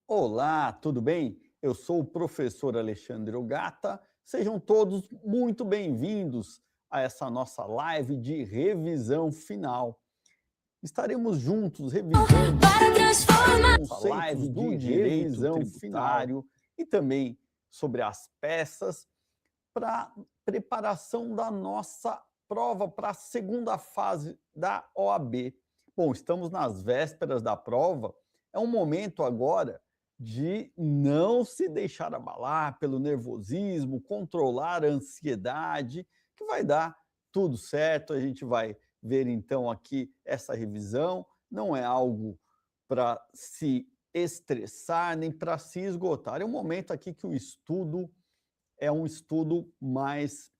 Olá, tudo bem? Eu sou o professor Alexandre Ogata. Sejam todos muito bem-vindos a essa nossa live de revisão final. Estaremos juntos revisando os conceitos do direito tributário e também sobre as peças para preparação da nossa prova para a segunda fase da OAB. Bom, estamos nas vésperas da prova, é um momento agora de não se deixar abalar pelo nervosismo, controlar a ansiedade, que vai dar tudo certo. A gente vai ver então aqui essa revisão, não é algo para se estressar nem para se esgotar. É um momento aqui que o estudo é um estudo mais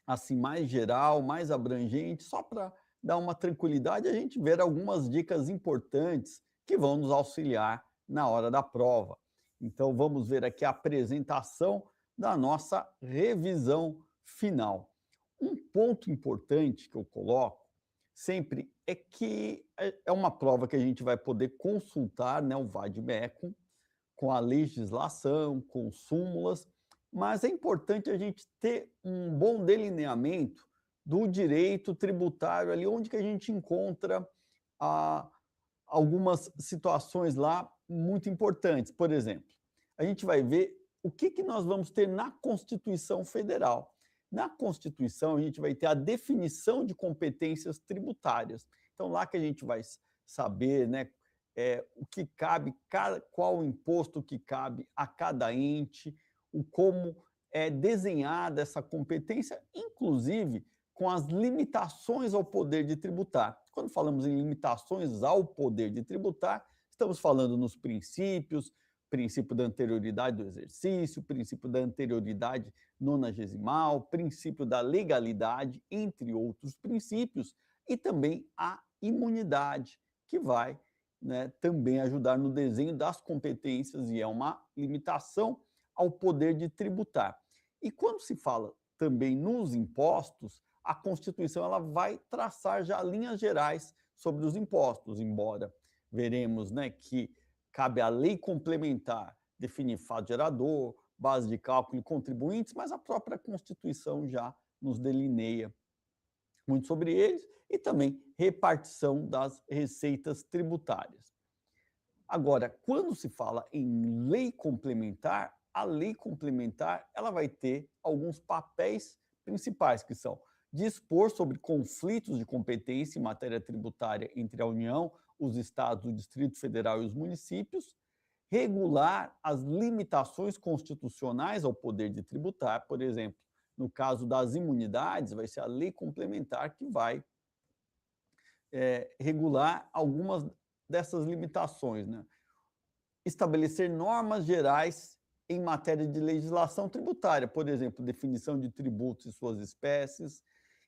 assim, mais geral, mais abrangente, só para dar uma tranquilidade e a gente ver algumas dicas importantes que vão nos auxiliar na hora da prova. Então, vamos ver aqui a apresentação da nossa revisão final. Um ponto importante que eu coloco sempre é que é uma prova que a gente vai poder consultar, né, o vade-mecum, com a legislação, com súmulas, mas é importante a gente ter um bom delineamento do direito tributário ali, onde que a gente encontra algumas situações lá muito importantes. Por exemplo, a gente vai ver o que nós vamos ter na Constituição Federal. Na Constituição, a gente vai ter a definição de competências tributárias. Então, lá que a gente vai saber, né, o que cabe, qual o imposto que cabe a cada ente, o como é desenhada essa competência, inclusive com as limitações ao poder de tributar. Quando falamos em limitações ao poder de tributar, estamos falando nos princípios, princípio da anterioridade do exercício, princípio da anterioridade nonagesimal, princípio da legalidade, entre outros princípios, e também a imunidade, que vai, né, também ajudar no desenho das competências e é uma limitação ao poder de tributar. E quando se fala também nos impostos, a Constituição ela vai traçar já linhas gerais sobre os impostos, embora veremos, né, que cabe à lei complementar definir fato gerador, base de cálculo e contribuintes, mas a própria Constituição já nos delineia muito sobre eles e também repartição das receitas tributárias. Agora, quando se fala em lei complementar, a lei complementar ela vai ter alguns papéis principais, que são dispor sobre conflitos de competência em matéria tributária entre a União, os estados, o Distrito Federal e os municípios, regular as limitações constitucionais ao poder de tributar, por exemplo, no caso das imunidades, vai ser a lei complementar que vai regular algumas dessas limitações, né? Estabelecer normas gerais em matéria de legislação tributária, por exemplo, definição de tributos e suas espécies,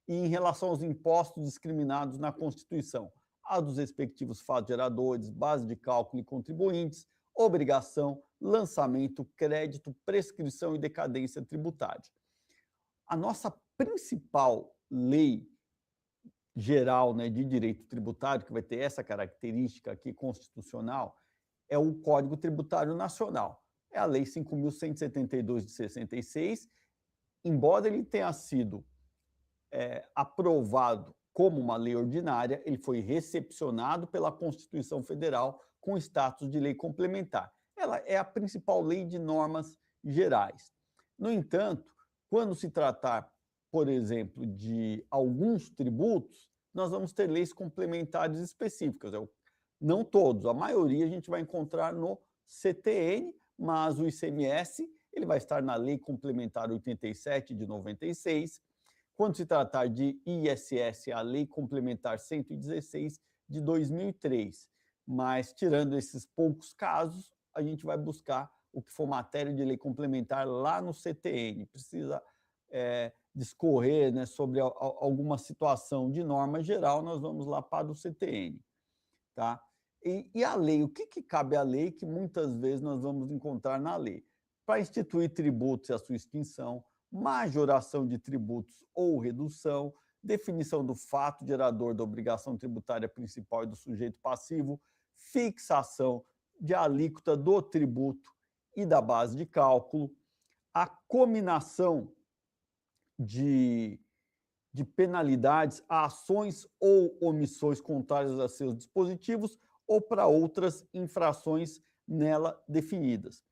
e em relação aos impostos discriminados na Constituição, a dos respectivos fatos geradores, base de cálculo e contribuintes, obrigação, lançamento, crédito, prescrição e decadência tributária. A nossa principal lei geral, né, de direito tributário, que vai ter essa característica aqui constitucional, é o Código Tributário Nacional. É a Lei 5.172 de 66, embora ele tenha sido aprovado como uma lei ordinária, ele foi recepcionado pela Constituição Federal com status de lei complementar. Ela é a principal lei de normas gerais. No entanto, quando se tratar, por exemplo, de alguns tributos, nós vamos ter leis complementares específicas. Não todos, a maioria a gente vai encontrar no CTN, mas o ICMS ele vai estar na Lei Complementar 87 de 96. Quando se tratar de ISS, a Lei Complementar 116 de 2003. Mas, tirando esses poucos casos, a gente vai buscar o que for matéria de lei complementar lá no CTN. Precisa discorrer, né, sobre alguma situação de norma geral, nós vamos lá para o CTN. Tá? E a lei, o que cabe à lei que muitas vezes nós vamos encontrar na lei? para instituir tributos e a sua extinção, majoração de tributos ou redução, definição do fato gerador da obrigação tributária principal e do sujeito passivo, fixação de alíquota do tributo e da base de cálculo, a cominação de penalidades a ações ou omissões contrárias a seus dispositivos ou para outras infrações nela definidas.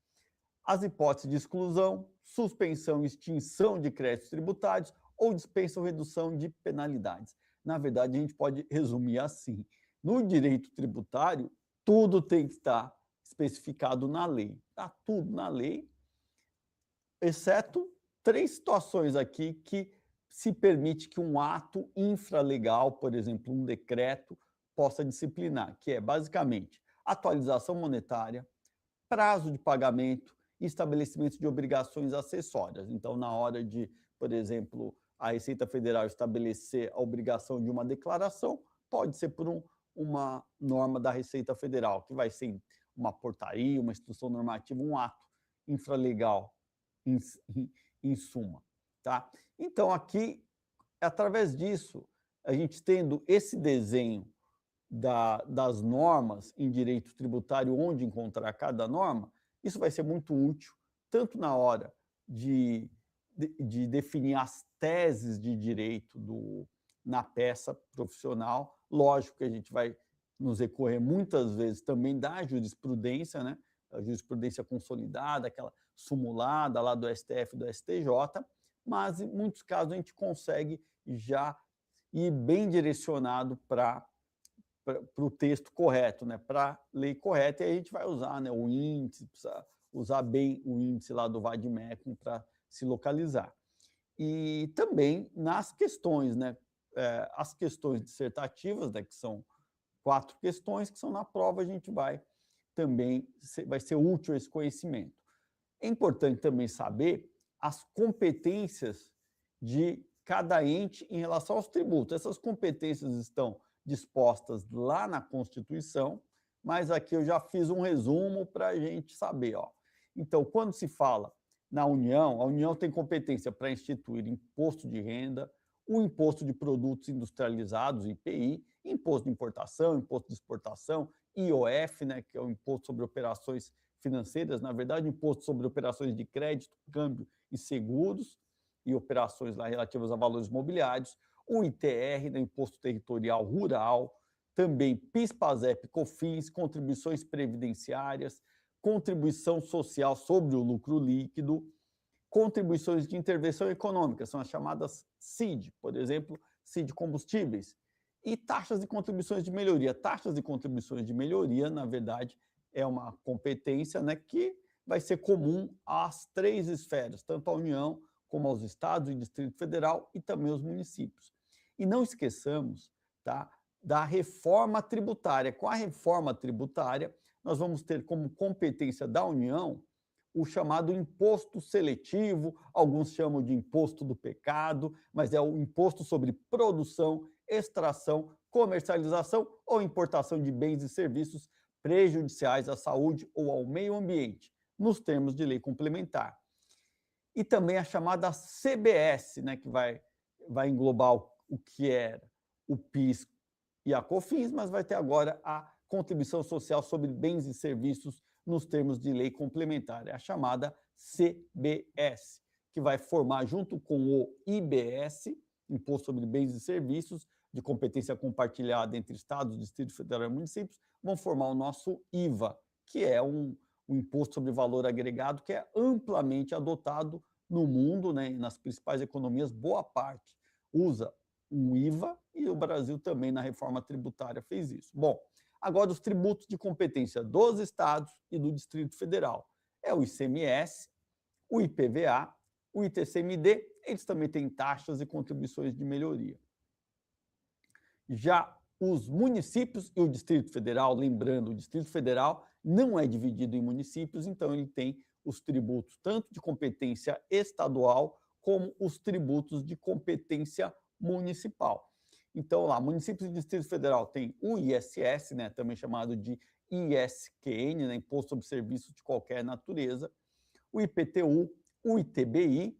As hipóteses de exclusão, suspensão e extinção de créditos tributários ou dispensa ou redução de penalidades. Na verdade, a gente pode resumir assim. No direito tributário, tudo tem que estar especificado na lei. Está tudo na lei, exceto 3 situações aqui que se permite que um ato infralegal, por exemplo, um decreto, possa disciplinar, que é basicamente atualização monetária, prazo de pagamento e estabelecimento de obrigações acessórias. Então, na hora de, por exemplo, a Receita Federal estabelecer a obrigação de uma declaração, pode ser por uma norma da Receita Federal, que vai ser uma portaria, uma instrução normativa, um ato infralegal, em suma. Tá? Então, aqui, através disso, a gente tendo esse desenho das normas em direito tributário, onde encontrar cada norma, isso vai ser muito útil, tanto na hora de definir as teses de direito na peça profissional. Lógico que a gente vai nos recorrer muitas vezes também da jurisprudência, né? A jurisprudência consolidada, aquela sumulada lá do STF e do STJ, mas em muitos casos a gente consegue já ir bem direcionado para o texto correto, né? Para a lei correta, e aí a gente vai usar, né, o índice, precisa usar bem o índice lá do VADMECUM para se localizar. E também nas questões, né? As questões dissertativas, né, que são 4 questões, que são na prova, a gente vai ser útil esse conhecimento. É importante também saber as competências de cada ente em relação aos tributos. Essas competências estão dispostas lá na Constituição, mas aqui eu já fiz um resumo para a gente saber. Ó. Então, quando se fala na União, a União tem competência para instituir imposto de renda, o imposto de produtos industrializados, IPI, imposto de importação, imposto de exportação, IOF, né, que é o imposto sobre operações financeiras, na verdade, imposto sobre operações de crédito, câmbio e seguros, e operações lá relativas a valores mobiliários, o ITR, né, Imposto Territorial Rural, também PIS, PASEP, COFINS, contribuições previdenciárias, contribuição social sobre o lucro líquido, contribuições de intervenção econômica, são as chamadas CID, por exemplo, CID combustíveis, e taxas e contribuições de melhoria. Taxas e contribuições de melhoria, na verdade, é uma competência, né, que vai ser comum às 3 esferas, tanto à União como aos estados e Distrito Federal e também aos municípios. E não esqueçamos, tá, da reforma tributária. Com a reforma tributária, nós vamos ter como competência da União o chamado imposto seletivo, alguns chamam de imposto do pecado, mas é o imposto sobre produção, extração, comercialização ou importação de bens e serviços prejudiciais à saúde ou ao meio ambiente, nos termos de lei complementar. E também a chamada CBS, né, que vai englobar o que era o PIS e a COFINS, mas vai ter agora a contribuição social sobre bens e serviços nos termos de lei complementar, é a chamada CBS, que vai formar junto com o IBS, Imposto sobre Bens e Serviços, de competência compartilhada entre Estados, Distrito Federal e municípios, vão formar o nosso IVA, que é um Imposto sobre Valor Agregado que é amplamente adotado no mundo, né, nas principais economias, boa parte usa um IVA, e o Brasil também, na reforma tributária, fez isso. Bom, agora os tributos de competência dos estados e do Distrito Federal. É o ICMS, o IPVA, o ITCMD, eles também têm taxas e contribuições de melhoria. Já os municípios e o Distrito Federal, lembrando, o Distrito Federal não é dividido em municípios, então ele tem os tributos tanto de competência estadual como os tributos de competência municipal. Então, lá, municípios e Distrito Federal tem o ISS, né, também chamado de ISQN, né, Imposto sobre Serviços de Qualquer Natureza, o IPTU, o ITBI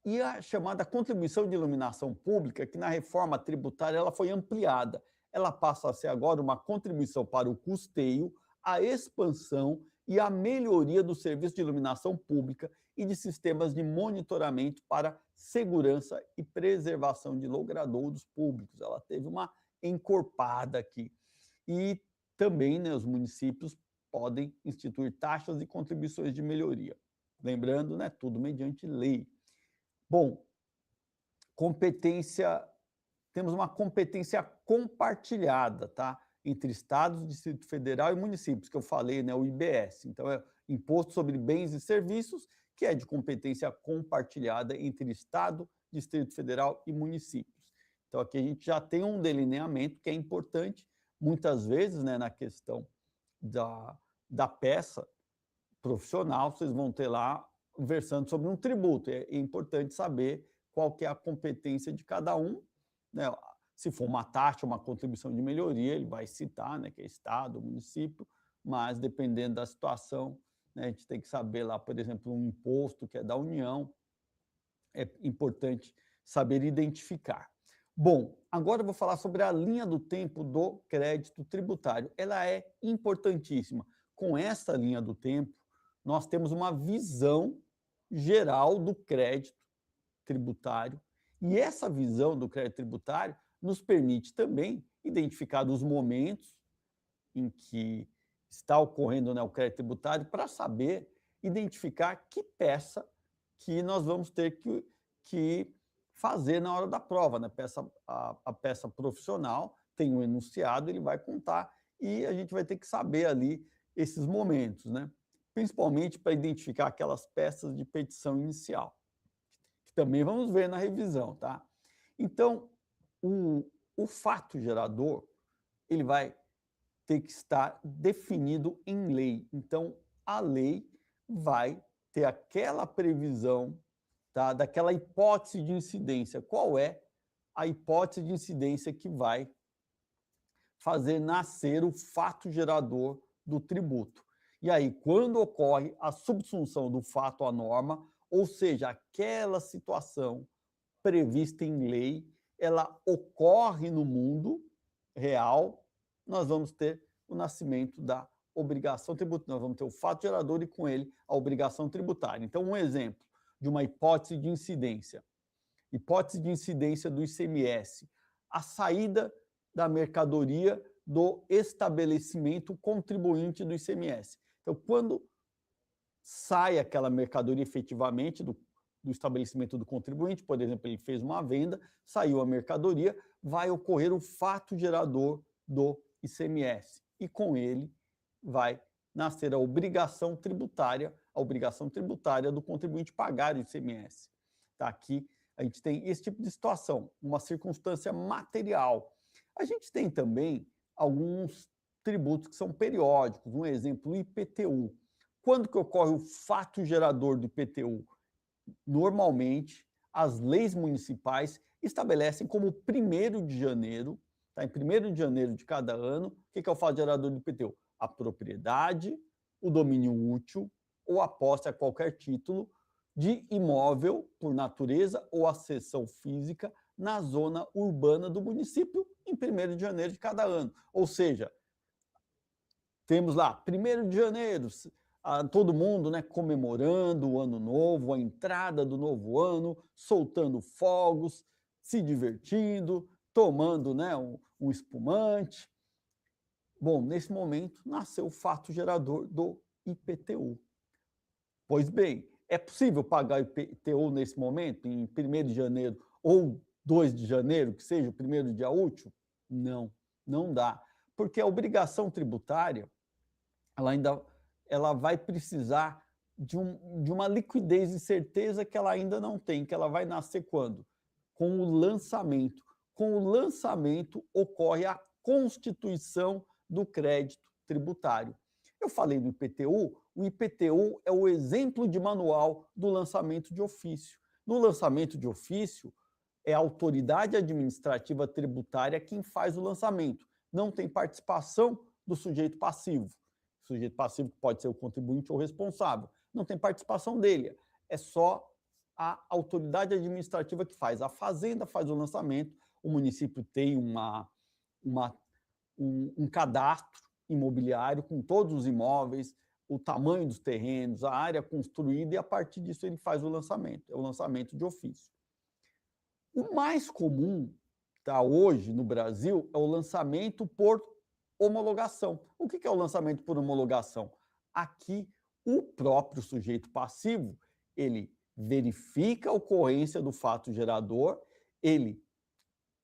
e a chamada contribuição de iluminação pública, que na reforma tributária ela foi ampliada. Ela passa a ser agora uma contribuição para o custeio, a expansão e a melhoria do serviço de iluminação pública e de sistemas de monitoramento para segurança e preservação de logradouros públicos. Ela teve uma encorpada aqui. E também, né, os municípios podem instituir taxas e contribuições de melhoria. Lembrando, né, tudo mediante lei. Bom, temos uma competência compartilhada, tá? Entre estados, Distrito Federal e municípios, que eu falei, né, o IBS. Então, é Imposto sobre Bens e Serviços, que é de competência compartilhada entre Estado, Distrito Federal e municípios. Então, aqui a gente já tem um delineamento que é importante, muitas vezes, né, na questão da peça profissional, vocês vão ter lá versando sobre um tributo. É importante saber qual que é a competência de cada um, né? Se for uma taxa, uma contribuição de melhoria, ele vai citar, né, que é Estado, município, mas dependendo da situação, né, a gente tem que saber lá, por exemplo, um imposto que é da União, é importante saber identificar. Bom, agora eu vou falar sobre a linha do tempo do crédito tributário. Ela é importantíssima. Com essa linha do tempo, nós temos uma visão geral do crédito tributário, e essa visão do crédito tributário nos permite também identificar os momentos em que está ocorrendo, né, o crédito tributário para saber identificar que peça que nós vamos ter que fazer na hora da prova, né? A peça profissional tem um enunciado, ele vai contar e a gente vai ter que saber ali esses momentos, né? Principalmente para identificar aquelas peças de petição inicial, que também vamos ver na revisão, tá? Então, o fato gerador, ele vai ter que estar definido em lei. Então, a lei vai ter aquela previsão, tá, daquela hipótese de incidência. Qual é a hipótese de incidência que vai fazer nascer o fato gerador do tributo? E aí, quando ocorre a subsunção do fato à norma, ou seja, aquela situação prevista em lei, ela ocorre no mundo real, nós vamos ter o nascimento da obrigação tributária. Nós vamos ter o fato gerador e, com ele, a obrigação tributária. Então, um exemplo de uma hipótese de incidência. Hipótese de incidência do ICMS. A saída da mercadoria do estabelecimento contribuinte do ICMS. Então, quando sai aquela mercadoria efetivamente do estabelecimento do contribuinte, por exemplo, ele fez uma venda, saiu a mercadoria, vai ocorrer o fato gerador do ICMS. E com ele vai nascer a obrigação tributária do contribuinte pagar o ICMS. Tá? Aqui a gente tem esse tipo de situação, uma circunstância material. A gente tem também alguns tributos que são periódicos, um exemplo, o IPTU. Quando que ocorre o fato gerador do IPTU? Normalmente, as leis municipais estabelecem como 1º de janeiro, tá? Em 1º de janeiro de cada ano, o que é o fato gerador do IPTU? A propriedade, o domínio útil ou a posse a qualquer título de imóvel por natureza ou acessão física na zona urbana do município em 1º de janeiro de cada ano. Ou seja, temos lá 1º de janeiro, todo mundo, né, comemorando o ano novo, a entrada do novo ano, soltando fogos, se divertindo, tomando, né, um espumante. Bom, nesse momento nasceu o fato gerador do IPTU. Pois bem, é possível pagar o IPTU nesse momento, em 1º de janeiro ou 2 de janeiro, que seja o primeiro dia útil? Não, não dá. Porque a obrigação tributária, ela vai precisar de uma liquidez e certeza que ela ainda não tem, que ela vai nascer quando? Com o lançamento. Com o lançamento ocorre a constituição do crédito tributário. Eu falei do IPTU, o IPTU é o exemplo de manual do lançamento de ofício. No lançamento de ofício, é a autoridade administrativa tributária quem faz o lançamento. Não tem participação do sujeito passivo. O sujeito passivo pode ser o contribuinte ou responsável, não tem participação dele, é só a autoridade administrativa que faz. A Fazenda faz o lançamento, o município tem um cadastro imobiliário com todos os imóveis, o tamanho dos terrenos, a área construída, e a partir disso ele faz o lançamento, é o lançamento de ofício. O mais comum, tá, hoje no Brasil é o lançamento por homologação. O que é o lançamento por homologação? Aqui, o próprio sujeito passivo, ele verifica a ocorrência do fato gerador, ele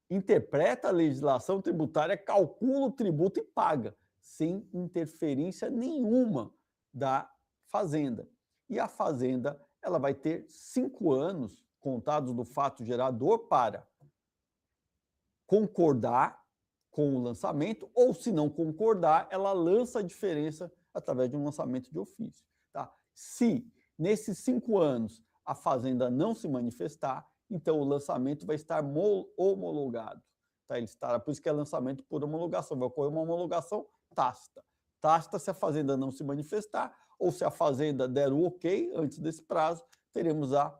interpreta a legislação tributária, calcula o tributo e paga, sem interferência nenhuma da Fazenda. E a Fazenda, ela vai ter 5 anos contados do fato gerador para concordar com o lançamento, ou se não concordar, ela lança a diferença através de um lançamento de ofício. Tá? Se nesses 5 anos a Fazenda não se manifestar, então o lançamento vai estar homologado. Tá? Ele estará, por isso que é lançamento por homologação, vai ocorrer uma homologação tácita. Tácita se a Fazenda não se manifestar, ou se a Fazenda der o ok antes desse prazo, teremos a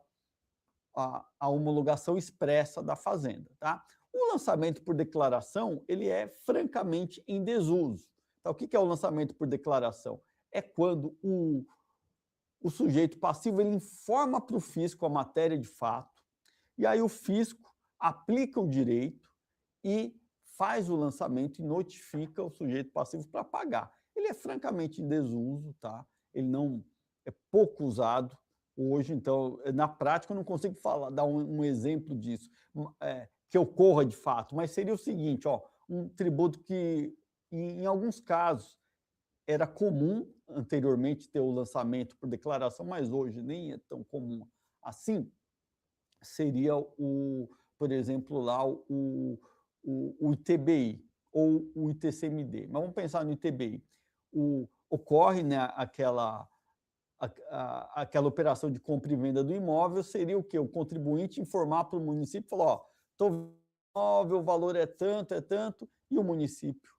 homologação expressa da Fazenda. Tá? O lançamento por declaração, ele é francamente em desuso. Tá? O que é o lançamento por declaração? É quando o sujeito passivo ele informa para o fisco a matéria de fato, e aí o fisco aplica o direito e faz o lançamento e notifica o sujeito passivo para pagar. Ele é francamente em desuso, tá? Ele não é pouco usado hoje, então, na prática, eu não consigo dar um exemplo disso, que ocorra de fato, mas seria o seguinte, ó, um tributo que, em alguns casos, era comum anteriormente ter o lançamento por declaração, mas hoje nem é tão comum assim, seria, por exemplo, lá o ITBI ou o ITCMD. Mas vamos pensar no ITBI. Ocorre, né, aquela operação de compra e venda do imóvel, seria o quê? O contribuinte informar para o município, falar, ó, estou vendo o imóvel, o valor é tanto, e o município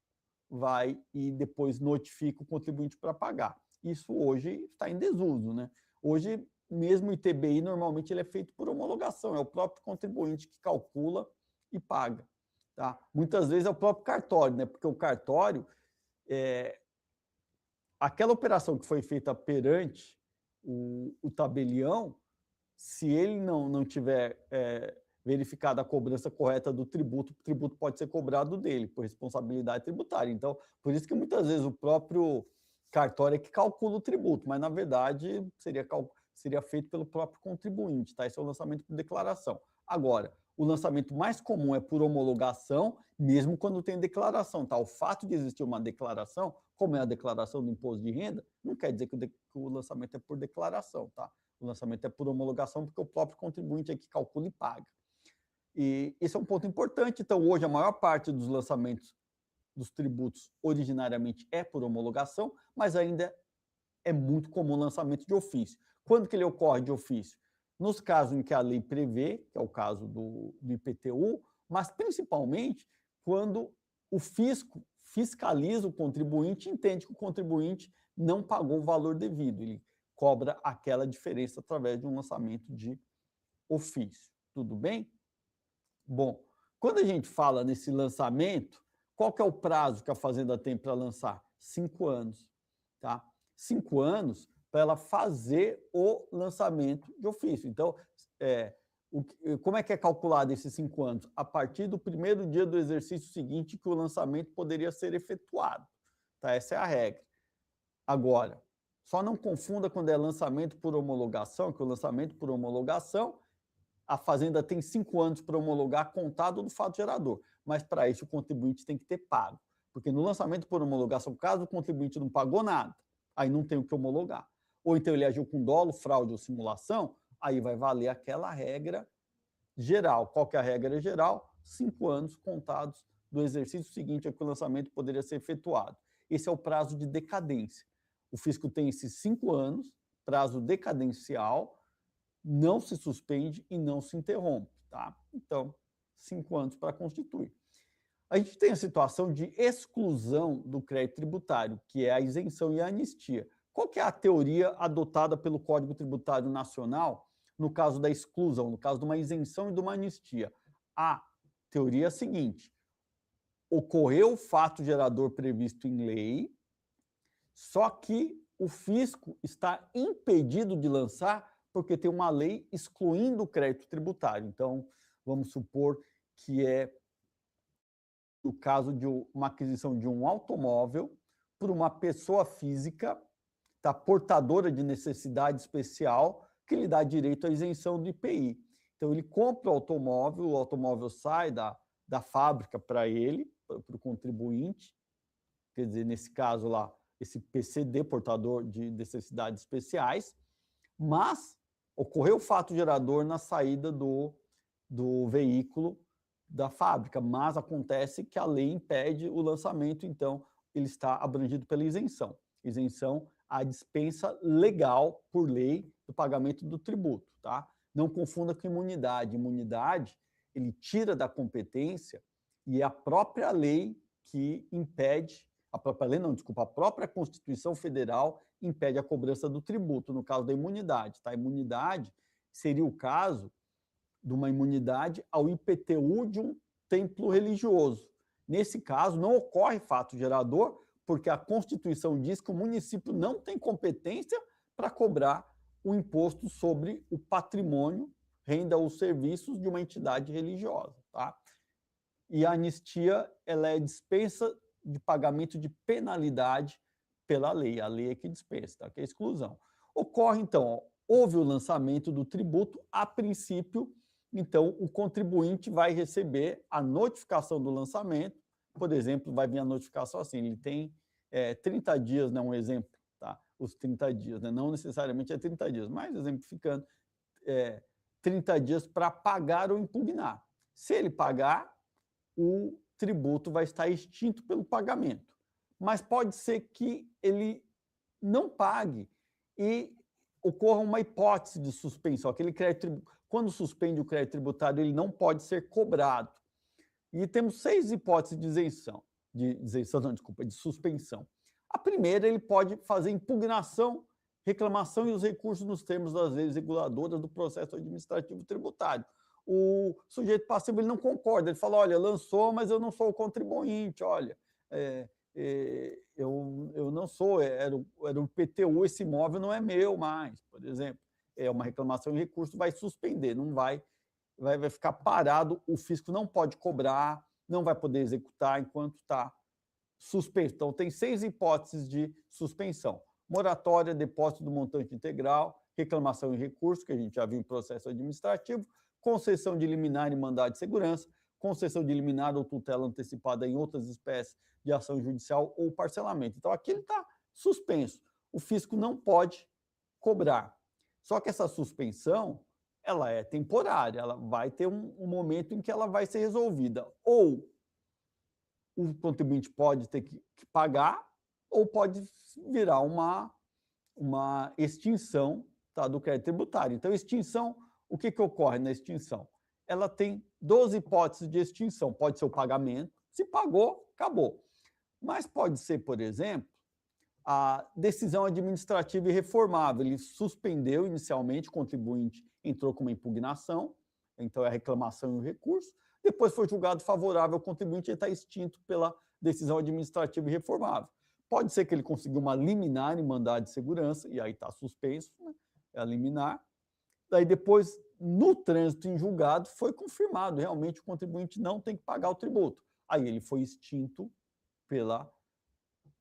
vai e depois notifica o contribuinte para pagar. Isso hoje está em desuso, né? Hoje, mesmo o ITBI, normalmente ele é feito por homologação, é o próprio contribuinte que calcula e paga. Tá? Muitas vezes é o próprio cartório, né? Porque o cartório, aquela operação que foi feita perante o tabelião, se ele não tiver verificada a cobrança correta do tributo, o tributo pode ser cobrado dele, por responsabilidade tributária. Então, por isso que muitas vezes o próprio cartório é que calcula o tributo, mas, na verdade, seria feito pelo próprio contribuinte. Tá? Esse é o lançamento por declaração. Agora, o lançamento mais comum é por homologação, mesmo quando tem declaração. Tá? O fato de existir uma declaração, como é a declaração do imposto de renda, não quer dizer que o lançamento é por declaração. Tá? O lançamento é por homologação, porque o próprio contribuinte é que calcula e paga. E esse é um ponto importante. Então, hoje, a maior parte dos lançamentos dos tributos originariamente é por homologação, mas ainda é muito comum o lançamento de ofício. Quando que ele ocorre de ofício? Nos casos em que a lei prevê, que é o caso do IPTU, mas principalmente quando o fisco fiscaliza o contribuinte e entende que o contribuinte não pagou o valor devido, ele cobra aquela diferença através de um lançamento de ofício. Tudo bem? Bom, quando a gente fala nesse lançamento, qual que é o prazo que a Fazenda tem para lançar? 5 anos. Tá? 5 anos para ela fazer o lançamento de ofício. Então, como é que é calculado esses 5 anos? A partir do primeiro dia do exercício seguinte que o lançamento poderia ser efetuado. Tá? Essa é a regra. Agora, só não confunda quando é lançamento por homologação, que o lançamento por homologação, a Fazenda tem 5 anos para homologar contado do fato gerador, mas para isso o contribuinte tem que ter pago, porque no lançamento por homologação, caso o contribuinte não pagou nada, aí não tem o que homologar. Ou então ele agiu com dolo, fraude ou simulação, aí vai valer aquela regra geral. Qual que é a regra geral? 5 anos contados do exercício seguinte a que o lançamento poderia ser efetuado. Esse é o prazo de decadência. O fisco tem esses 5 anos, prazo decadencial, não se suspende e não se interrompe. Tá? Então, 5 anos para constituir. A gente tem a situação de exclusão do crédito tributário, que é a isenção e a anistia. Qual que é a teoria adotada pelo Código Tributário Nacional no caso da exclusão, no caso de uma isenção e de uma anistia? A teoria é a seguinte: ocorreu o fato gerador previsto em lei, só que o fisco está impedido de lançar porque tem uma lei excluindo o crédito tributário. Então, vamos supor que é o caso de uma aquisição de um automóvel por uma pessoa física, tá, portadora de necessidade especial, que lhe dá direito à isenção do IPI. Então, ele compra o automóvel sai da fábrica para ele, para o contribuinte, quer dizer, nesse caso lá, esse PCD, portador de necessidades especiais, mas ocorreu o fato gerador na saída do veículo da fábrica, mas acontece que a lei impede o lançamento, então ele está abrangido pela isenção. Isenção à dispensa legal, por lei, do pagamento do tributo, tá? Não confunda com imunidade. Imunidade, ele tira da competência e é a própria lei que impede, a própria lei não, desculpa, a própria Constituição Federal impede a cobrança do tributo, no caso da imunidade, tá? A imunidade seria o caso de uma imunidade ao IPTU de um templo religioso. Nesse caso, não ocorre fato gerador, porque a Constituição diz que o município não tem competência para cobrar o imposto sobre o patrimônio, renda ou serviços de uma entidade religiosa, tá? E a anistia, ela é dispensa de pagamento de penalidade pela lei. A lei é que dispensa, tá? Que é a exclusão. Ocorre, então, houve o lançamento do tributo, a princípio, então, o contribuinte vai receber a notificação do lançamento. Por exemplo, vai vir a notificação assim, ele tem 30 dias, né, um exemplo, tá? Os 30 dias, né? Não necessariamente é 30 dias, mas exemplificando, 30 dias para pagar ou impugnar. Se ele pagar, o tributo vai estar extinto pelo pagamento. Mas pode ser que ele não pague e ocorra uma hipótese de suspensão. Aquele crédito, quando suspende o crédito tributário, ele não pode ser cobrado. E temos 6 hipóteses de isenção, de suspensão. A primeira, ele pode fazer impugnação, reclamação e os recursos nos termos das leis reguladoras do processo administrativo tributário. O sujeito passivo ele não concorda, ele fala, olha, lançou, mas eu não sou o contribuinte, olha, eu não sou, era o PTU, esse imóvel não é meu mais, por exemplo. É uma reclamação em recurso, vai suspender, não vai ficar parado, o fisco não pode cobrar, não vai poder executar enquanto está suspenso. Então, tem 6 hipóteses de suspensão. Moratória, depósito do montante integral, reclamação em recurso, que a gente já viu em processo administrativo, concessão de liminar e mandado de segurança, concessão de liminar ou tutela antecipada em outras espécies de ação judicial ou parcelamento. Então, aqui ele está suspenso. O fisco não pode cobrar. Só que essa suspensão, ela é temporária, ela vai ter um momento em que ela vai ser resolvida. Ou o contribuinte pode ter que pagar, ou pode virar uma extinção, tá, do crédito tributário. Então, extinção, o que ocorre na extinção? Ela tem 12 hipóteses de extinção. Pode ser o pagamento, se pagou, acabou. Mas pode ser, por exemplo, a decisão administrativa irreformável. Ele suspendeu inicialmente, o contribuinte entrou com uma impugnação, então é a reclamação e o recurso, depois foi julgado favorável ao contribuinte e está extinto pela decisão administrativa irreformável. Pode ser que ele conseguiu uma liminar em mandado de segurança, e aí está suspenso, né? É a liminar. Daí depois, no trânsito em julgado, foi confirmado, realmente o contribuinte não tem que pagar o tributo. Aí ele foi extinto pela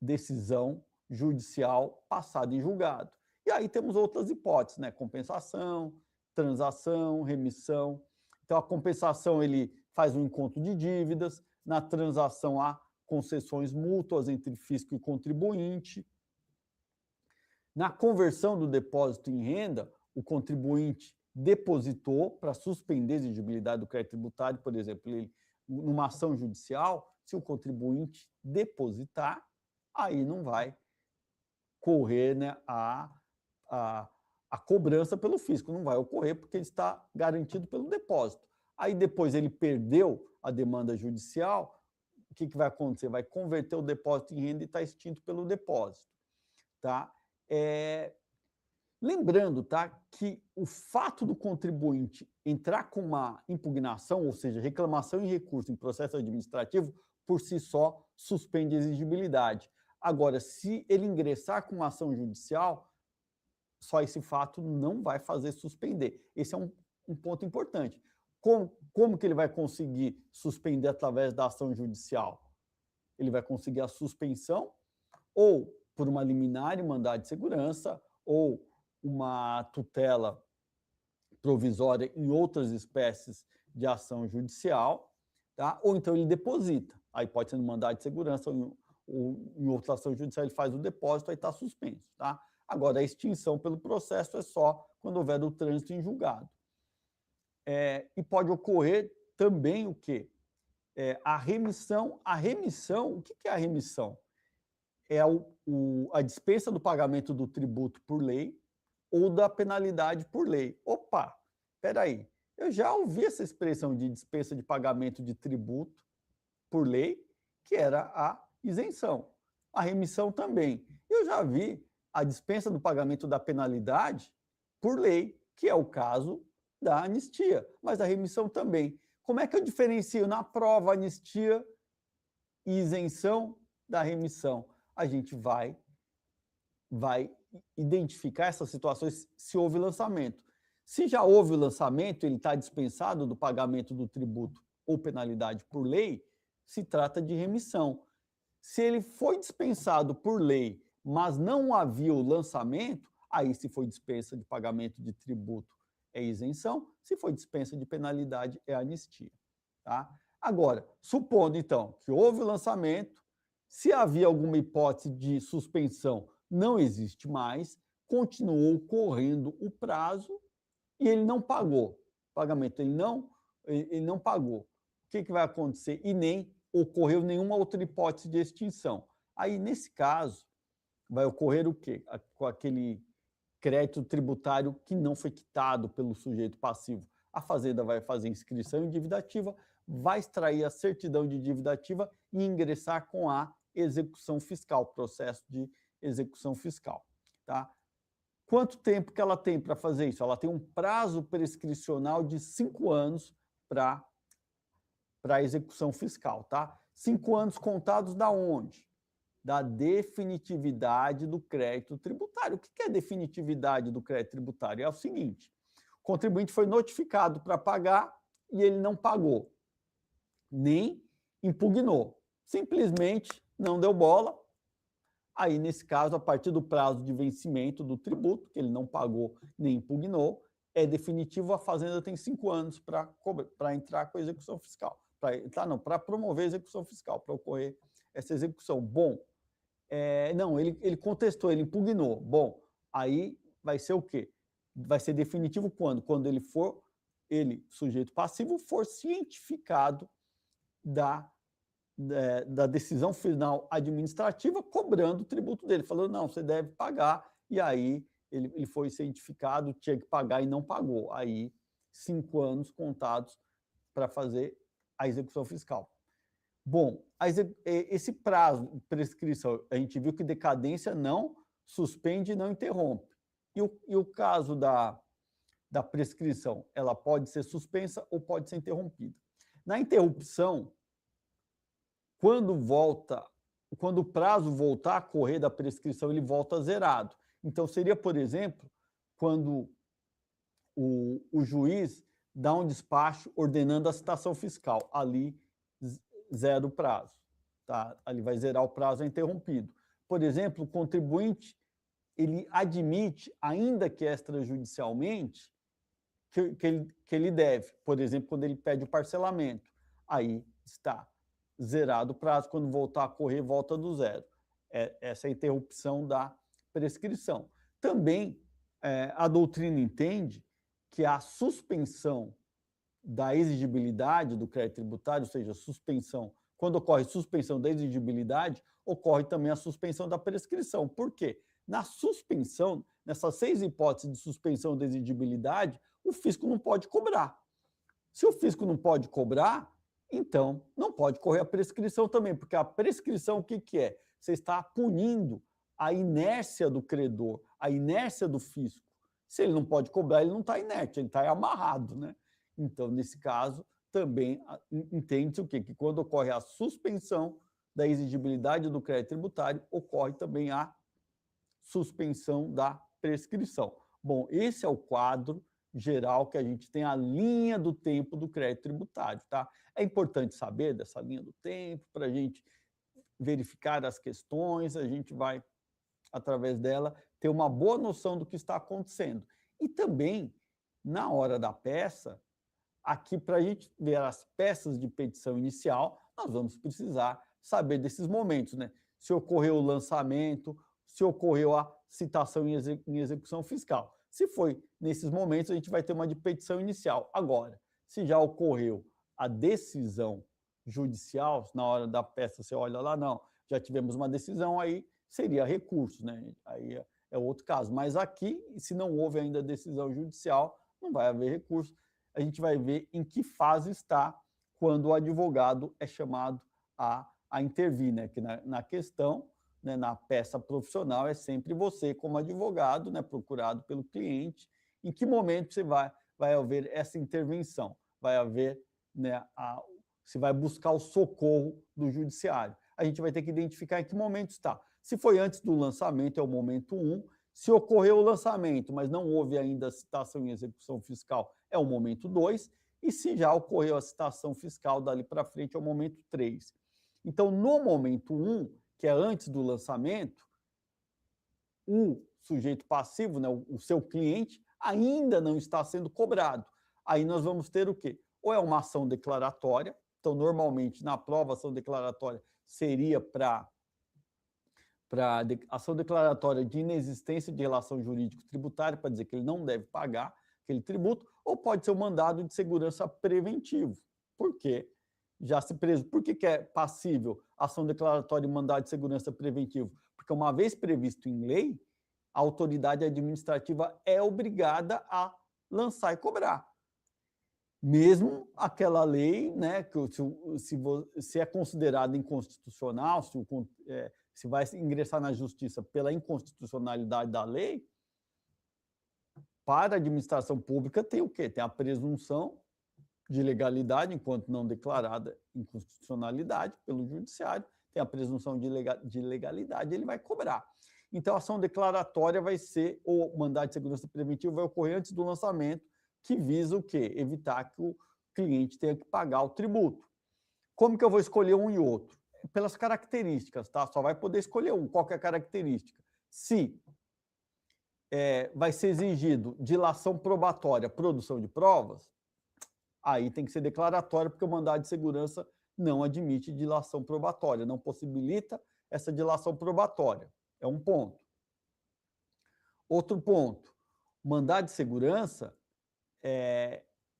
decisão judicial passada em julgado. E aí temos outras hipóteses, né? Compensação, transação, remissão. Então, a compensação, ele faz um encontro de dívidas, na transação há concessões mútuas entre fisco e contribuinte. Na conversão do depósito em renda, o contribuinte depositou para suspender a exigibilidade do crédito tributário, por exemplo, ele, numa ação judicial, se o contribuinte depositar, aí não vai correr, né, a cobrança pelo fisco, não vai ocorrer porque ele está garantido pelo depósito. Aí depois ele perdeu a demanda judicial, o que vai acontecer? Vai converter o depósito em renda e está extinto pelo depósito, tá? Lembrando, tá, que o fato do contribuinte entrar com uma impugnação, ou seja, reclamação em recurso em processo administrativo, por si só suspende a exigibilidade. Agora, se ele ingressar com uma ação judicial, só esse fato não vai fazer suspender. Esse é um ponto importante. Como que ele vai conseguir suspender através da ação judicial? Ele vai conseguir a suspensão ou por uma liminar e mandado de segurança, ou uma tutela provisória em outras espécies de ação judicial, tá? Ou então ele deposita. Aí pode ser no mandado de segurança ou em outra ação judicial ele faz o depósito, aí está suspenso, tá? Agora, a extinção pelo processo é só quando houver o trânsito em julgado. E pode ocorrer também o quê? A remissão. A remissão, o que é a remissão? É a dispensa do pagamento do tributo por lei ou da penalidade por lei. Opa, espera aí, eu já ouvi essa expressão de dispensa de pagamento de tributo por lei, que era a isenção. A remissão também. Eu já vi a dispensa do pagamento da penalidade por lei, que é o caso da anistia, mas a remissão também. Como é que eu diferencio na prova anistia e isenção da remissão? A gente vai identificar essas situações se houve lançamento. Se já houve o lançamento, ele está dispensado do pagamento do tributo ou penalidade por lei, se trata de remissão. Se ele foi dispensado por lei, mas não havia o lançamento, aí se foi dispensa de pagamento de tributo é isenção, se foi dispensa de penalidade é anistia. Tá? Agora, supondo então que houve o lançamento, se havia alguma hipótese de suspensão, não existe mais, continuou correndo o prazo e ele não pagou. O pagamento ele não pagou. O que vai acontecer? E nem ocorreu nenhuma outra hipótese de extinção. Aí, nesse caso, vai ocorrer o quê? Com aquele crédito tributário que não foi quitado pelo sujeito passivo. A Fazenda vai fazer inscrição em dívida ativa, vai extrair a certidão de dívida ativa e ingressar com a execução fiscal, processo de execução fiscal. Tá? Quanto tempo que ela tem para fazer isso? Ela tem um prazo prescricional de 5 anos para a execução fiscal. Tá? 5 anos contados da onde? Da definitividade do crédito tributário. O que é a definitividade do crédito tributário? É o seguinte, o contribuinte foi notificado para pagar e ele não pagou, nem impugnou, simplesmente não deu bola. Aí, nesse caso, a partir do prazo de vencimento do tributo, que ele não pagou nem impugnou, é definitivo, a Fazenda tem 5 anos para entrar com a execução fiscal, para promover a execução fiscal, para ocorrer essa execução. Bom, não, ele contestou, ele impugnou. Bom, aí vai ser o quê? Vai ser definitivo quando? Quando ele, sujeito passivo, for cientificado da decisão final administrativa cobrando o tributo dele, falando, não, você deve pagar, e aí ele foi cientificado, tinha que pagar e não pagou. Aí, 5 anos contados para fazer a execução fiscal. Bom, esse prazo de prescrição, a gente viu que decadência não suspende e não interrompe. E o caso da prescrição, ela pode ser suspensa ou pode ser interrompida. Na interrupção, quando o prazo voltar a correr da prescrição, ele volta zerado. Então, seria, por exemplo, quando o juiz dá um despacho ordenando a citação fiscal. Ali, zera o prazo. Tá? Ali vai zerar o prazo, é interrompido. Por exemplo, o contribuinte ele admite, ainda que extrajudicialmente, que ele deve. Por exemplo, quando ele pede o parcelamento. Aí está zerado o prazo, quando voltar a correr, volta do zero. Essa é a interrupção da prescrição. Também, a doutrina entende que a suspensão da exigibilidade do crédito tributário, ou seja, suspensão, quando ocorre suspensão da exigibilidade, ocorre também a suspensão da prescrição. Por quê? Na suspensão, nessas 6 hipóteses de suspensão da exigibilidade, o fisco não pode cobrar. Se o fisco não pode cobrar, então não pode correr a prescrição também, porque a prescrição o que é? Você está punindo a inércia do credor, a inércia do fisco. Se ele não pode cobrar, ele não está inerte, ele está amarrado, né? Então, nesse caso, também entende-se o quê? Que quando ocorre a suspensão da exigibilidade do crédito tributário, ocorre também a suspensão da prescrição. Bom, esse é o quadro geral que a gente tem, a linha do tempo do crédito tributário, tá? É importante saber dessa linha do tempo para a gente verificar as questões, a gente vai, através dela, ter uma boa noção do que está acontecendo. E também, na hora da peça, aqui, para a gente ver as peças de petição inicial, nós vamos precisar saber desses momentos, né? Se ocorreu o lançamento, se ocorreu a citação em execução fiscal. Se foi nesses momentos, a gente vai ter uma de petição inicial. Agora, se já ocorreu a decisão judicial, na hora da peça você olha lá, não, já tivemos uma decisão, aí seria recurso, né? Aí é outro caso. Mas aqui, se não houve ainda decisão judicial, não vai haver recurso. A gente vai ver em que fase está quando o advogado é chamado a intervir, né? Que na questão, né, na peça profissional, é sempre você, como advogado, né, procurado pelo cliente, em que momento vai haver essa intervenção, vai haver, né, se vai buscar o socorro do judiciário. A gente vai ter que identificar em que momento está. Se foi antes do lançamento, é o momento 1. Se ocorreu o lançamento, mas não houve ainda a citação em execução fiscal, é o momento 2. E se já ocorreu a citação fiscal, dali para frente, é o momento 3. Então, no momento 1, que é antes do lançamento, o sujeito passivo, né, o seu cliente, ainda não está sendo cobrado. Aí nós vamos ter o quê? Ou é uma ação declaratória, então, normalmente, na prova, ação declaratória seria para ação declaratória de inexistência de relação jurídico-tributária, para dizer que ele não deve pagar aquele tributo, ou pode ser um mandado de segurança preventivo. Por quê? Já se preso. Por que é passível ação declaratória e mandado de segurança preventivo? Porque, uma vez previsto em lei, a autoridade administrativa é obrigada a lançar e cobrar. Mesmo aquela lei, né, que se é considerada inconstitucional, se vai ingressar na justiça pela inconstitucionalidade da lei, para a administração pública tem o quê? Tem a presunção de legalidade, enquanto não declarada inconstitucionalidade pelo judiciário, tem a presunção de legalidade, ele vai cobrar. Então, a ação declaratória vai ser, ou mandado de segurança preventivo vai ocorrer antes do lançamento, que visa o quê? Evitar que o cliente tenha que pagar o tributo. Como que eu vou escolher um e outro? Pelas características, tá? Só vai poder escolher um. Qual que é a característica? Se vai ser exigido dilação probatória, produção de provas, aí tem que ser declaratório, porque o mandado de segurança não admite dilação probatória, não possibilita essa dilação probatória. É um ponto. Outro ponto, mandado de segurança,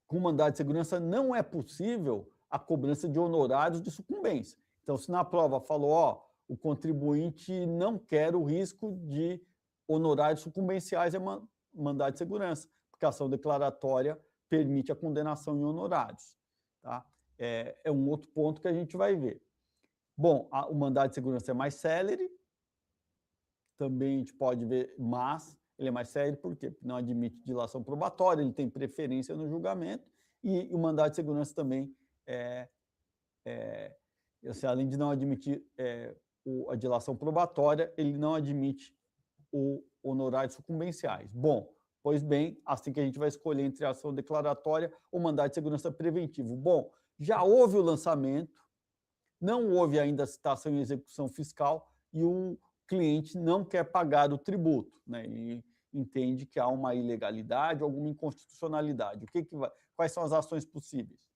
com mandado de segurança não é possível a cobrança de honorários de sucumbência. Então, se na prova falou, o contribuinte não quer o risco de honorários sucumbenciais, é mandado de segurança, porque a ação declaratória permite a condenação em honorários. Tá? É um outro ponto que a gente vai ver. Bom, o mandado de segurança é mais célere, também a gente pode ver, mas ele é mais célere por quê? Porque não admite dilação probatória, ele tem preferência no julgamento, e o mandado de segurança também, assim, além de não admitir a dilação probatória, ele não admite o honorários sucumbenciais. Bom, pois bem, assim que a gente vai escolher entre a ação declaratória ou mandado de segurança preventivo. Bom, já houve o lançamento, não houve ainda a citação em execução fiscal e o cliente não quer pagar o tributo, né? Ele entende que há uma ilegalidade, alguma inconstitucionalidade. Quais são as ações possíveis?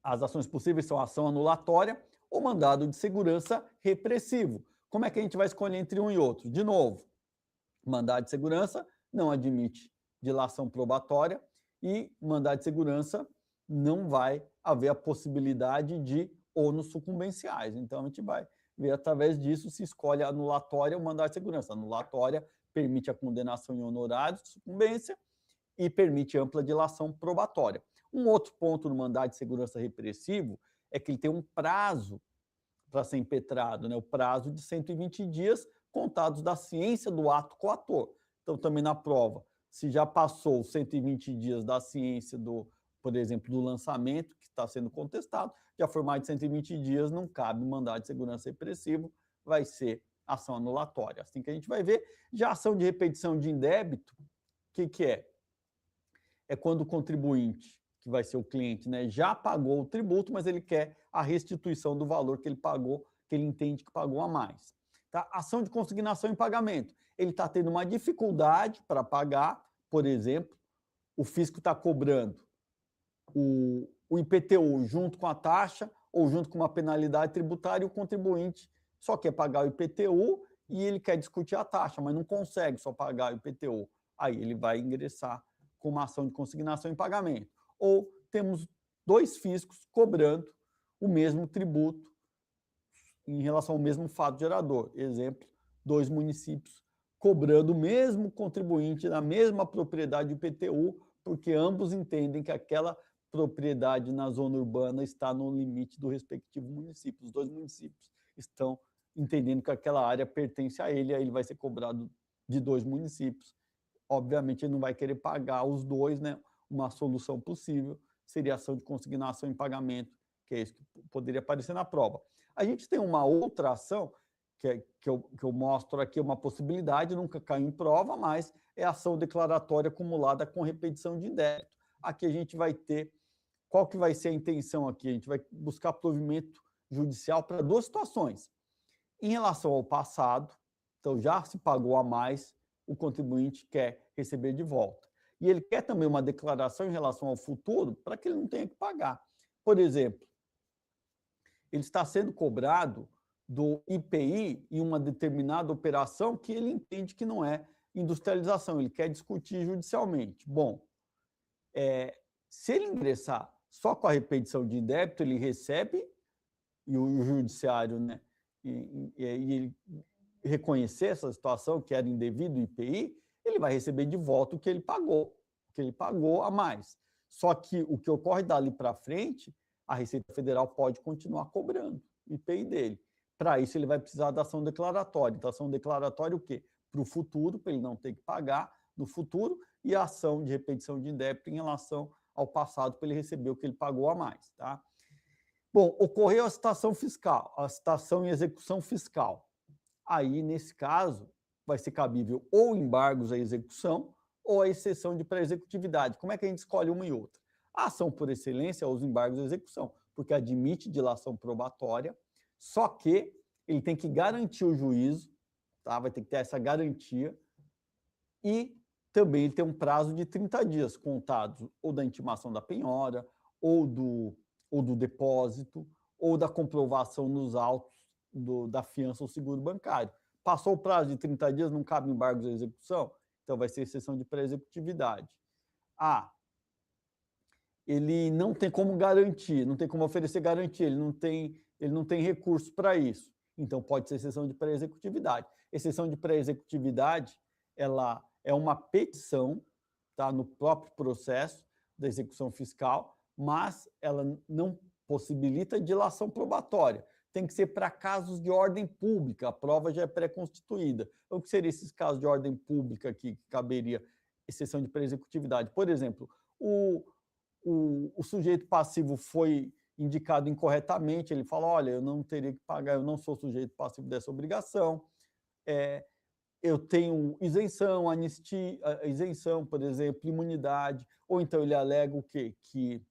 As ações possíveis são a ação anulatória ou mandado de segurança repressivo. Como é que a gente vai escolher entre um e outro? De novo, mandado de segurança não admite dilação probatória e mandado de segurança não vai haver a possibilidade de ônus sucumbenciais. Então, a gente vai ver através disso se escolhe a anulatória ou mandado de segurança. A anulatória permite a condenação em honorários de sucumbência e permite ampla dilação probatória. Um outro ponto no mandado de segurança repressivo é que ele tem um prazo para ser impetrado, né? O prazo de 120 dias contados da ciência do ato coator. Então, também na prova, se já passou os 120 dias da ciência por exemplo, do lançamento, que está sendo contestado, já for mais de 120 dias, não cabe mandado de segurança repressivo, vai ser ação anulatória. Assim que a gente vai ver. Já a ação de repetição de indébito, o que é? É quando o contribuinte, que vai ser o cliente, né, já pagou o tributo, mas ele quer a restituição do valor que ele pagou, que ele entende que pagou a mais. Tá? Ação de consignação em pagamento. Ele está tendo uma dificuldade para pagar, por exemplo, o fisco está cobrando o IPTU junto com a taxa ou junto com uma penalidade tributária, e o contribuinte só quer pagar o IPTU e ele quer discutir a taxa, mas não consegue só pagar o IPTU. Aí ele vai ingressar com uma ação de consignação em pagamento. Ou temos dois fiscos cobrando o mesmo tributo em relação ao mesmo fato gerador. Exemplo, dois municípios cobrando o mesmo contribuinte na mesma propriedade do IPTU, porque ambos entendem que aquela propriedade na zona urbana está no limite do respectivo município. Os dois municípios estão entendendo que aquela área pertence a ele, aí ele vai ser cobrado de dois municípios. Obviamente, ele não vai querer pagar os dois, né? Uma solução possível seria ação de consignação em pagamento, que é isso que poderia aparecer na prova. A gente tem uma outra ação, que eu mostro aqui, uma possibilidade, nunca caiu em prova, mas é a ação declaratória acumulada com repetição de indébito. Aqui a gente vai ter, qual que vai ser a intenção aqui? A gente vai buscar provimento judicial para duas situações. Em relação ao passado, então já se pagou a mais, o contribuinte quer receber de volta. E ele quer também uma declaração em relação ao futuro para que ele não tenha que pagar. Por exemplo, ele está sendo cobrado do IPI em uma determinada operação que ele entende que não é industrialização, ele quer discutir judicialmente. Bom, se ele ingressar só com a repetição de débito, ele recebe, e o judiciário, né, e ele reconhecer essa situação, que era indevido o IPI, ele vai receber de volta o que ele pagou a mais. Só que o que ocorre dali para frente, a Receita Federal pode continuar cobrando o IPI dele. Para isso, ele vai precisar da ação declaratória. Então, ação declaratória o quê? Para o futuro, para ele não ter que pagar no futuro, e a ação de repetição de indébito em relação ao passado, para ele receber o que ele pagou a mais. Tá? Bom, ocorreu a citação fiscal, a citação em execução fiscal. Aí, nesse caso, vai ser cabível ou embargos à execução ou a exceção de pré-executividade. Como é que a gente escolhe uma e outra? A ação por excelência é os embargos à execução, porque admite dilação probatória, só que ele tem que garantir o juízo, tá? Vai ter que ter essa garantia, e também ele tem um prazo de 30 dias contados ou da intimação da penhora, ou do depósito, ou da comprovação nos autos da fiança ou seguro bancário. Passou o prazo de 30 dias, não cabe embargos à execução, então vai ser exceção de pré-executividade. Ele não tem como garantir, não tem como oferecer garantia, ele não tem recurso para isso. Então, pode ser exceção de pré-executividade. Exceção de pré-executividade, ela é uma petição, tá, no próprio processo da execução fiscal, mas ela não possibilita dilação probatória. Tem que ser para casos de ordem pública, a prova já é pré-constituída. O que seriam esses casos de ordem pública aqui que caberia exceção de pré-executividade? Por exemplo, o sujeito passivo foi indicado incorretamente, ele fala, olha, eu não teria que pagar, eu não sou sujeito passivo dessa obrigação, eu tenho isenção, anistia, isenção, por exemplo, imunidade, ou então ele alega o quê? Que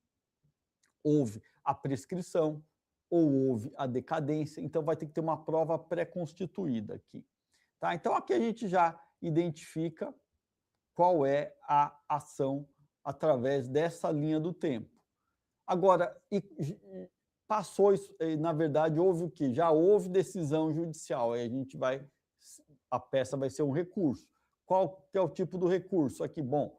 houve a prescrição, ou houve a decadência, então vai ter que ter uma prova pré-constituída aqui. Tá? Então, aqui a gente já identifica qual é a ação através dessa linha do tempo. Agora, passou isso, na verdade, houve o quê? Já houve decisão judicial, aí a peça vai ser um recurso. Qual que é o tipo do recurso? Aqui, bom,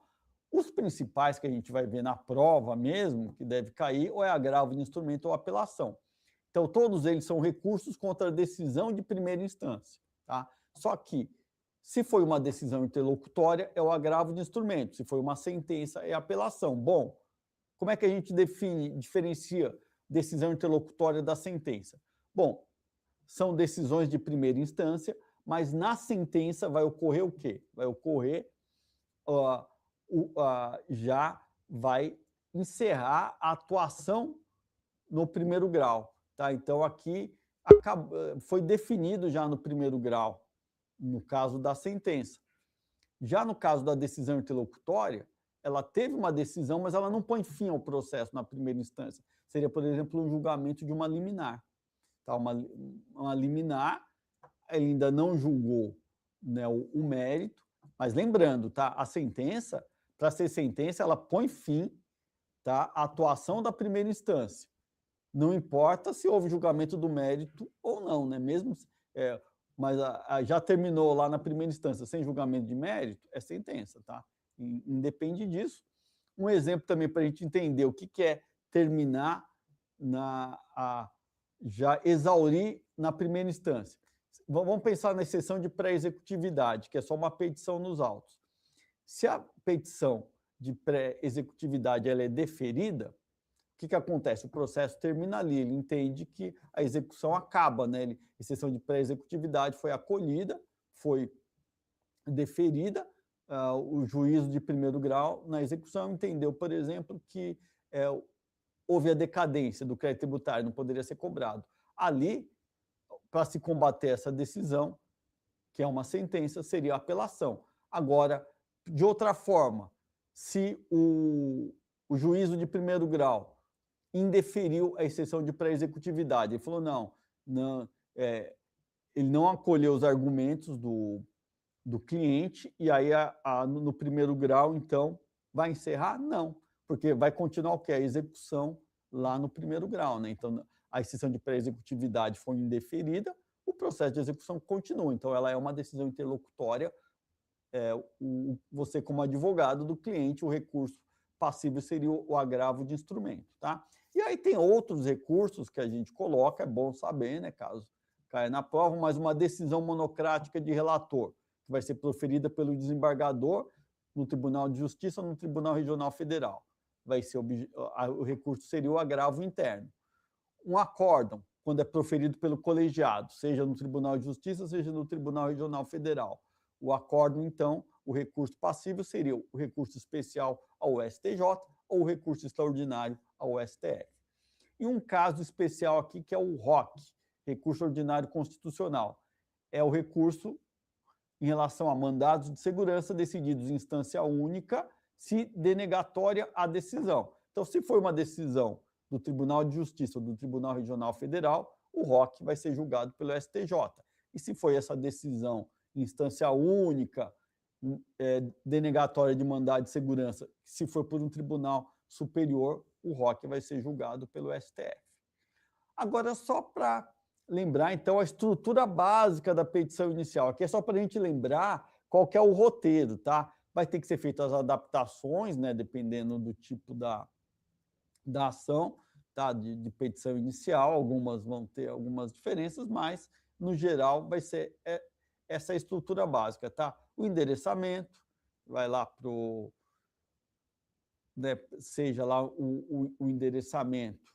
os principais que a gente vai ver na prova mesmo, que deve cair, ou é agravo de instrumento ou apelação. Então, todos eles são recursos contra a decisão de primeira instância. Tá? Só que, se foi uma decisão interlocutória, é o agravo de instrumento. Se foi uma sentença, é a apelação. Bom, como é que a gente diferencia decisão interlocutória da sentença? Bom, são decisões de primeira instância, mas na sentença vai ocorrer o quê? Vai ocorrer, já vai encerrar a atuação no primeiro grau. Tá? Então, aqui foi definido já no primeiro grau, no caso da sentença. Já no caso da decisão interlocutória, ela teve uma decisão, mas ela não põe fim ao processo na primeira instância. Seria, por exemplo, um julgamento de uma liminar. Tá? Uma liminar ainda não julgou, né, o mérito, mas lembrando, tá? A sentença, para ser sentença, ela põe fim, tá, à atuação da primeira instância. Não importa se houve julgamento do mérito ou não, né? Mesmo, mas já terminou lá na primeira instância sem julgamento de mérito, é sentença, tá? Independe disso. Um exemplo também para a gente entender o que é terminar, já exaurir na primeira instância. Vamos pensar na exceção de pré-executividade, que é só uma petição nos autos. Se a petição de pré-executividade ela é deferida, o que acontece? O processo termina ali, ele entende que a execução acaba, né? A exceção de pré-executividade foi acolhida, foi deferida, o juízo de primeiro grau na execução entendeu, por exemplo, que houve a decadência do crédito tributário, não poderia ser cobrado. Ali, para se combater essa decisão, que é uma sentença, seria a apelação. Agora, de outra forma, se o juízo de primeiro grau indeferiu a exceção de pré-executividade, ele falou, não, ele não acolheu os argumentos do cliente, e aí no primeiro grau, então, vai encerrar? Não, porque vai continuar o quê? A execução lá no primeiro grau, né? Então, a exceção de pré-executividade foi indeferida, o processo de execução continua. Então, ela é uma decisão interlocutória. Você, como advogado do cliente, o recurso passível seria o agravo de instrumento, tá? E aí tem outros recursos que a gente coloca, é bom saber, né, caso caia na prova, mas uma decisão monocrática de relator, que vai ser proferida pelo desembargador no Tribunal de Justiça ou no Tribunal Regional Federal. O recurso seria o agravo interno. Um acórdão, quando é proferido pelo colegiado, seja no Tribunal de Justiça, seja no Tribunal Regional Federal. O acórdão, então, o recurso passível seria o recurso especial ao STJ ou o recurso extraordinário ao STF. E um caso especial aqui que é o ROC, Recurso Ordinário Constitucional. É o recurso em relação a mandados de segurança decididos em instância única, se denegatória a decisão. Então, se for uma decisão do Tribunal de Justiça ou do Tribunal Regional Federal, o ROC vai ser julgado pelo STJ. E se foi essa decisão em instância única, denegatória de mandado de segurança, se for por um tribunal superior, o ROC vai ser julgado pelo STF. Agora, só para lembrar, então, a estrutura básica da petição inicial. Aqui é só para a gente lembrar qual que é o roteiro, tá? Vai ter que ser feitas as adaptações, né, dependendo do tipo da ação, tá? De petição inicial, algumas vão ter algumas diferenças, mas, no geral, vai ser essa estrutura básica, tá? O endereçamento, vai lá para o... Né, seja lá o endereçamento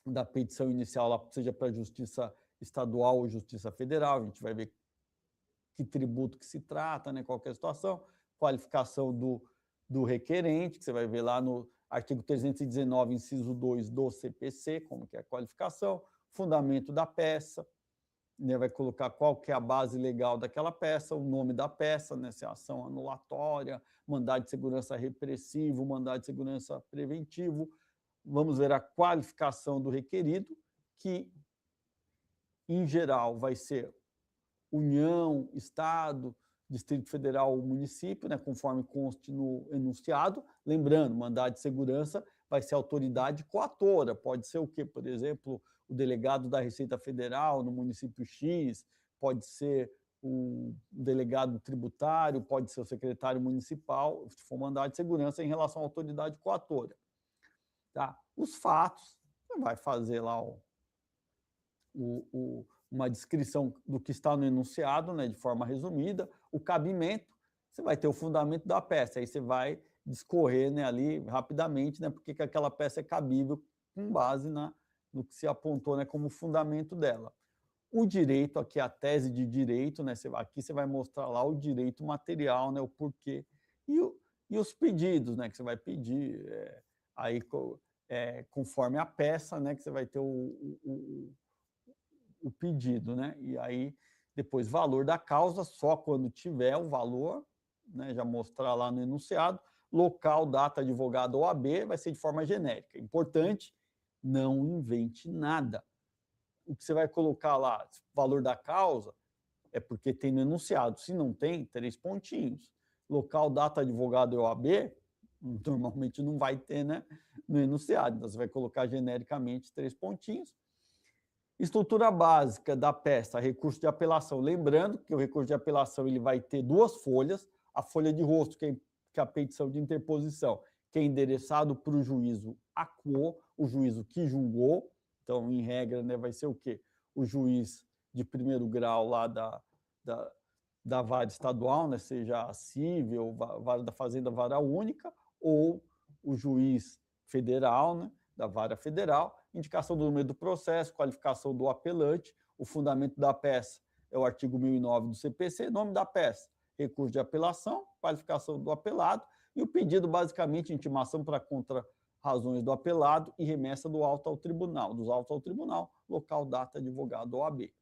da petição inicial, lá, seja para a Justiça Estadual ou Justiça Federal, a gente vai ver que tributo que se trata, né, qual que é a situação, qualificação do requerente, que você vai ver lá no artigo 319, inciso 2 do CPC, como que é a qualificação, fundamento da peça, né, vai colocar qual que é a base legal daquela peça, o nome da peça, né, se é ação anulatória, mandado de segurança repressivo, mandado de segurança preventivo. Vamos ver a qualificação do requerido, que, em geral, vai ser União, Estado, Distrito Federal ou município, né, conforme conste no enunciado. Lembrando, mandado de segurança vai ser autoridade coatora, pode ser o quê? Por exemplo, o delegado da Receita Federal no município X, pode ser o delegado tributário, pode ser o secretário municipal, se for mandado de segurança em relação à autoridade coatora. Tá? Os fatos, você vai fazer lá uma descrição do que está no enunciado, né, de forma resumida. O cabimento, você vai ter o fundamento da peça, aí você vai discorrer, né, ali rapidamente, né, porque que aquela peça é cabível com base no que se apontou, né, como fundamento dela. O direito, aqui é a tese de direito, né? Aqui você vai mostrar lá o direito material, né? O porquê. E os pedidos, né? Que você vai pedir, aí conforme a peça, né? Que você vai ter o pedido, né? E aí, depois, valor da causa, só quando tiver o valor, né? Já mostrar lá no enunciado. Local, data, advogado, OAB, vai ser de forma genérica. Importante, não invente nada. O que você vai colocar lá, valor da causa, é porque tem no enunciado. Se não tem, 3 pontinhos. Local, data, advogado e OAB, normalmente não vai ter, né, no enunciado. Então, você vai colocar genericamente 3 pontinhos. Estrutura básica da peça, recurso de apelação. Lembrando que o recurso de apelação ele vai ter 2 folhas. A folha de rosto, que é a petição de interposição, que é endereçado para o juízo aquo, o juízo que julgou. Então, em regra, né, vai ser o quê? O juiz de primeiro grau lá da vara estadual, né, seja a cível, vara da fazenda, vara única, ou o juiz federal, né, da vara federal, indicação do número do processo, qualificação do apelante, o fundamento da peça é o artigo 1009 do CPC, nome da peça, recurso de apelação, qualificação do apelado, e o pedido, basicamente, intimação para contra-razões do apelado e remessa do auto ao tribunal, dos autos ao tribunal, local, data, advogado, OAB.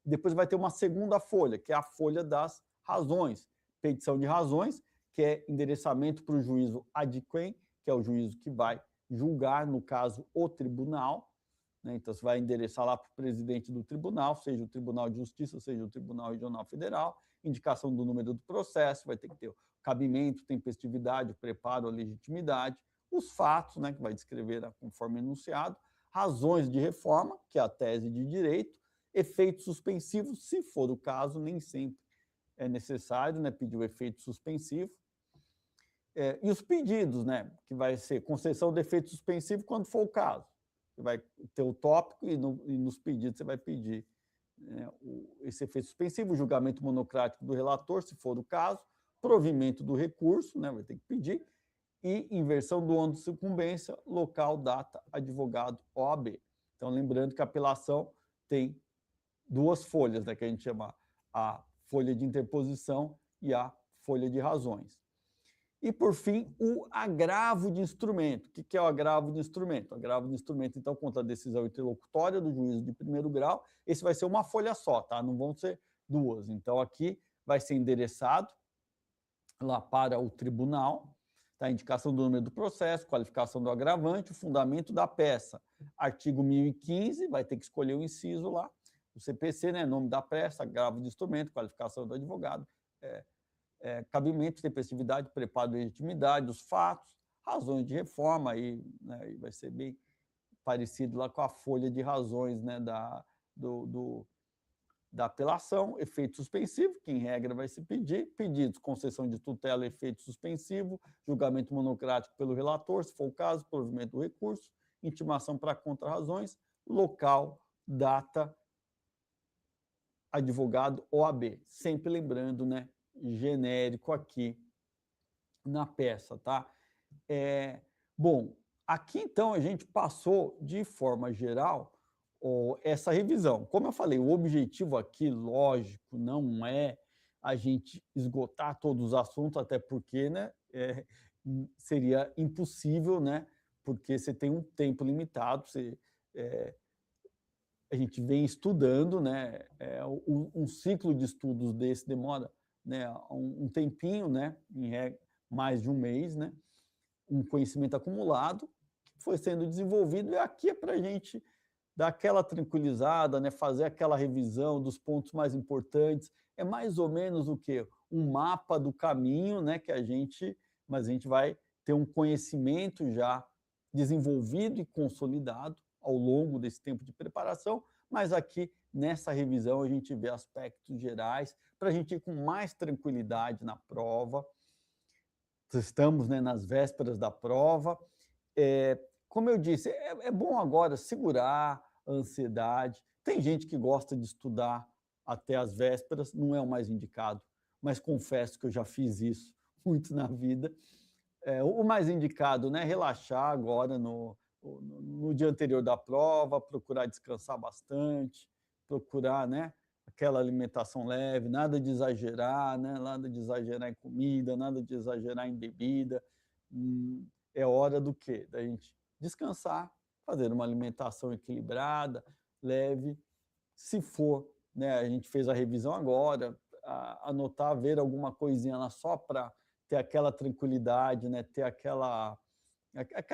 Depois vai ter uma segunda folha, que é a folha das razões, petição de razões, que é endereçamento para o juízo ad quem, que é o juízo que vai julgar, no caso, o tribunal, né? Então, você vai endereçar lá para o presidente do tribunal, seja o Tribunal de Justiça, seja o Tribunal Regional Federal, indicação do número do processo, vai ter que ter o cabimento, tempestividade, o preparo, a legitimidade, os fatos, né, que vai descrever conforme enunciado, razões de reforma, que é a tese de direito, efeito suspensivo, se for o caso, nem sempre é necessário, né, pedir o efeito suspensivo, e os pedidos, né, que vai ser concessão de efeito suspensivo quando for o caso. Você vai ter o tópico e nos pedidos você vai pedir, né, esse efeito suspensivo, julgamento monocrático do relator, se for o caso, provimento do recurso, né, vai ter que pedir, e inversão do ônus de sucumbência, local, data, advogado, OAB. Então, lembrando que a apelação tem 2 folhas, né, que a gente chama a folha de interposição e a folha de razões. E, por fim, o agravo de instrumento. O que é o agravo de instrumento? O agravo de instrumento, então, contra a decisão interlocutória do juízo de primeiro grau, esse vai ser uma folha só, tá? Não vão ser 2. Então, aqui vai ser endereçado lá para o tribunal, tá? Indicação do número do processo, qualificação do agravante, o fundamento da peça. Artigo 1015, vai ter que escolher o inciso lá, o CPC, né? Nome da peça, agravo de instrumento, qualificação do advogado, cabimento, tempestividade, preparo de legitimidade, os fatos, razões de reforma, aí, né, vai ser bem parecido lá com a folha de razões, né, da apelação, efeito suspensivo, que em regra vai se pedir, pedidos, concessão de tutela, efeito suspensivo, julgamento monocrático pelo relator, se for o caso, provimento do recurso, intimação para contra-razões, local, data, advogado, OAB. Sempre lembrando, né, genérico aqui na peça, tá? Bom, aqui então a gente passou de forma geral essa revisão. Como eu falei, o objetivo aqui, lógico, não é a gente esgotar todos os assuntos, até porque, né, seria impossível, né, porque você tem um tempo limitado, a gente vem estudando, né, um ciclo de estudos desse demora, né, um tempinho, né, mais de um mês, né, um conhecimento acumulado que foi sendo desenvolvido, e aqui é para a gente dar aquela tranquilizada, né, fazer aquela revisão dos pontos mais importantes, é mais ou menos o quê? Um mapa do caminho, né, mas a gente vai ter um conhecimento já desenvolvido e consolidado ao longo desse tempo de preparação, mas aqui nessa revisão a gente vê aspectos gerais para a gente ir com mais tranquilidade na prova. Estamos, né, nas vésperas da prova. Como eu disse, é bom agora segurar a ansiedade. Tem gente que gosta de estudar até as vésperas, não é o mais indicado, mas confesso que eu já fiz isso muito na vida. O mais indicado, né, relaxar agora no dia anterior da prova, procurar descansar bastante, procurar, né, aquela alimentação leve, nada de exagerar, né, nada de exagerar em comida, nada de exagerar em bebida. É hora do quê? Da gente descansar, fazer uma alimentação equilibrada, leve. Se for, né, a gente fez a revisão agora, anotar, ver alguma coisinha lá só para ter aquela tranquilidade, né, ter aquela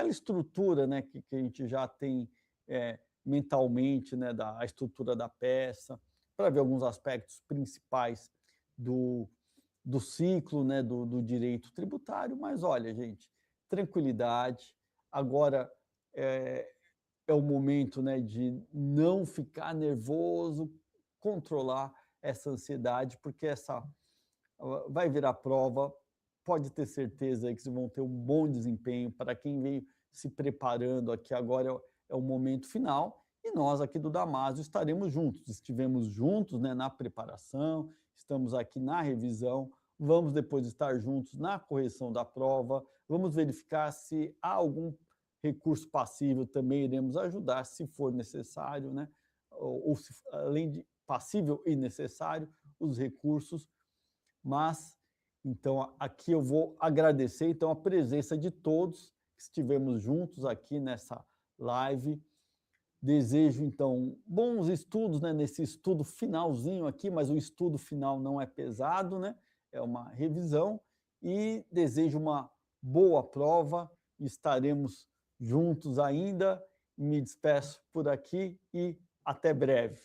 estrutura, né, que a gente já tem mentalmente, né, a estrutura da peça, para ver alguns aspectos principais do ciclo, né, do direito tributário. Mas olha, gente, tranquilidade. Agora é o momento, né, de não ficar nervoso, controlar essa ansiedade, porque essa vai virar prova. Pode ter certeza que vocês vão ter um bom desempenho. Para quem veio se preparando aqui agora, é o momento final, e nós aqui do Damásio estaremos juntos. Estivemos juntos, né, na preparação, estamos aqui na revisão, vamos depois estar juntos na correção da prova, vamos verificar se há algum recurso passível, também iremos ajudar, se for necessário, né, ou se, além de passível e necessário, os recursos. Mas, então, aqui eu vou agradecer, então, a presença de todos que estivemos juntos aqui nessa live. Desejo, então, bons estudos, né, nesse estudo finalzinho aqui, mas o estudo final não é pesado, né, é uma revisão, e desejo uma boa prova. Estaremos juntos ainda. Me despeço por aqui e até breve.